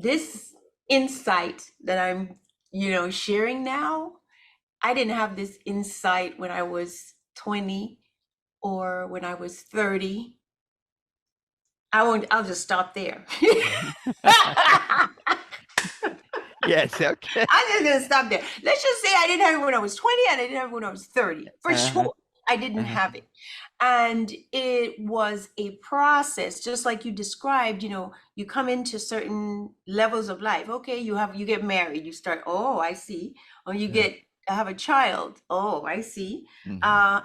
this insight that I'm, sharing now, I didn't have this insight when I was 20 or when I was 30. I'll just stop there. Yes, okay. I'm just gonna stop there. Let's just say I didn't have it when I was 20 and I didn't have it when I was 30. For Uh-huh. sure, I didn't Uh-huh. have it. And it was a process, just like you described, you come into certain levels of life. Okay, you get married, you start, oh, I see. Or you Uh, get have a child. Oh, I see. mhm.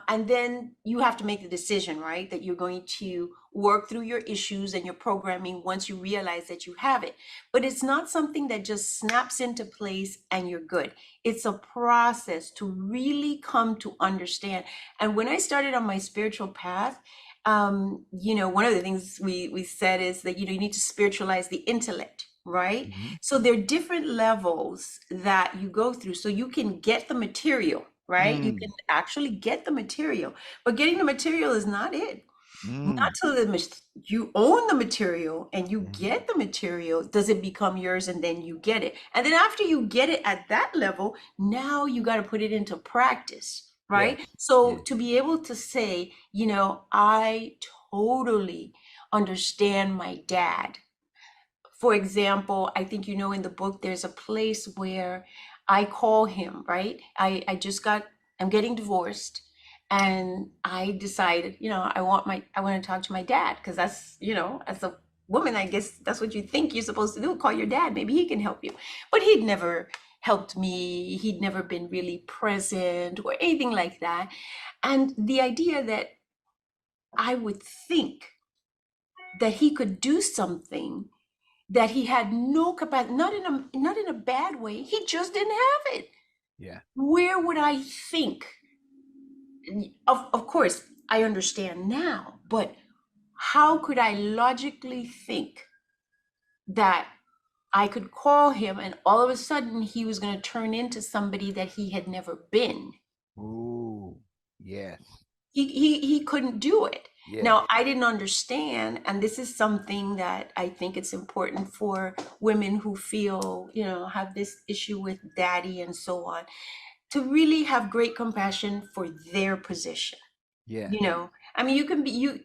And then you have to make the decision, right? That you're going to work through your issues and your programming once you realize that you have it. But it's not something that just snaps into place and you're good. It's a process to really come to understand. And when I started on my spiritual path, one of the things we said is that, you need to spiritualize the intellect, right? Mhm. So there are different levels that you go through. So you can get the material, right? You can Mm. actually get the material, but getting the material is not it. Not Mm. till you own the material and you Mhm. get the material, does it become yours and then you get it. And then after you get it at that level, now you got to put it into practice, Yes. right? So Yes. to be able to say, I totally understand my dad. For example, I think in the book there's a place where I call him, right? I'm getting divorced and I decided, I want to talk to my dad because that's, as a woman, I guess that's what you think you're supposed to do, call your dad, maybe he can help you. But he'd never helped me, he'd never been really present or anything like that. And the idea that I would think that he could do something that he had no capacity, not in a bad way. He just didn't have it. Yeah. Where would I think? Of course, I understand now, but how could I logically think that I could call him and all of a sudden he was going to turn into somebody that he had never been? Ooh. Yes. He couldn't do it. Yes. Now, I didn't understand, and this is something that I think it's important for women who feel, have this issue with daddy and so on, to really have great compassion for their position. Yes. I mean,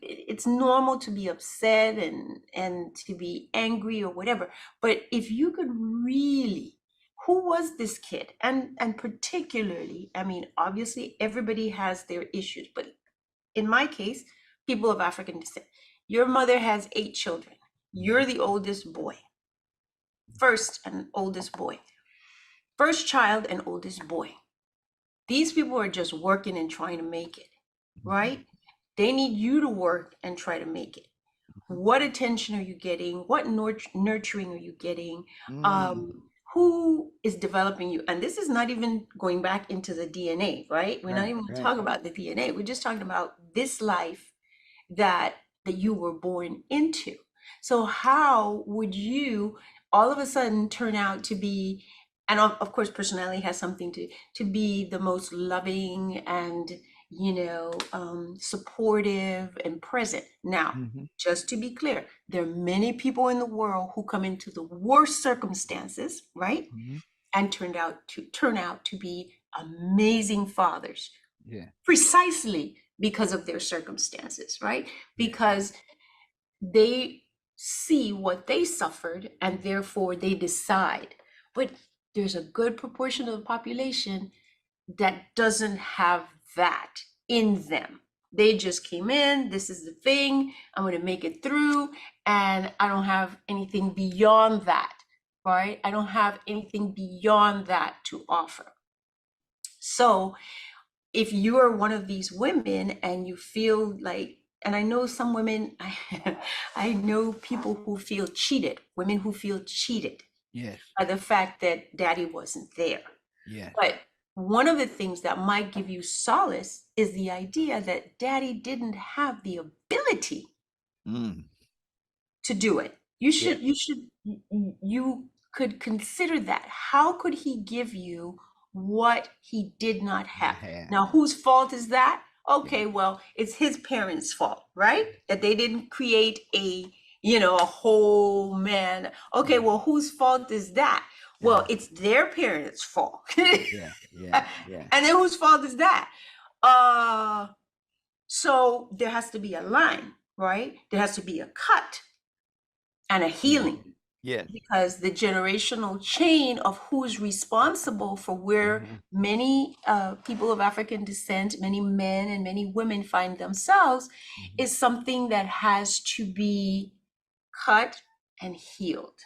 it's normal to be upset and to be angry or whatever, but if you could really, who was this kid? And particularly, I mean, obviously everybody has their issues, but in my case, people of African descent, your mother has 8 children. You're the oldest boy, first and oldest boy, first child and oldest boy. These people are just working and trying to make it, Mhm. right? They need you to work and try to make it. Mhm. What attention are you getting? What nurturing are you getting? Mm. Who is developing you? And this is not even going back into the DNA, right? We're not Right. even Right. talking about the DNA. We're just talking about this life that you were born into. So how would you all of a sudden turn out to be, and of course personality has something to be the most loving and supportive and present. Now, Mhm. just to be clear, there are many people in the world who come into the worst circumstances, right? Mhm. And turn out to be amazing fathers Yeah. precisely because of their circumstances, right? Yeah. Because they see what they suffered and therefore they decide. But there's a good proportion of the population that doesn't have that in them. They just came in, this is the thing, I'm going to make it through, and I don't have anything beyond that, right? I don't have anything beyond that to offer. So, if you are one of these women and you feel like, and I know some women, I know people who feel cheated, women who feel cheated Yes. by the fact that daddy wasn't there. Yes. But one of the things that might give you solace is the idea that daddy didn't have the ability Mm. to do it. Yes. You could consider that. How could he give you what he did not Not have? have. Now, whose fault is that? Yeah. Okay, well, it's his parents' fault, right? That they didn't create a, a whole man. Okay, Mhm. well, whose fault is that? Well, Uh-huh. it's their parents' fault. Yeah, yeah, yeah. And then whose fault is that? Uh, so there has to be a line, right? There has to be a cut and a Yeah. healing, Yes. because the generational chain of who's responsible for where Uh-huh. many people of African descent, many men and many women find themselves, Mhm. is something that has to be cut and healed.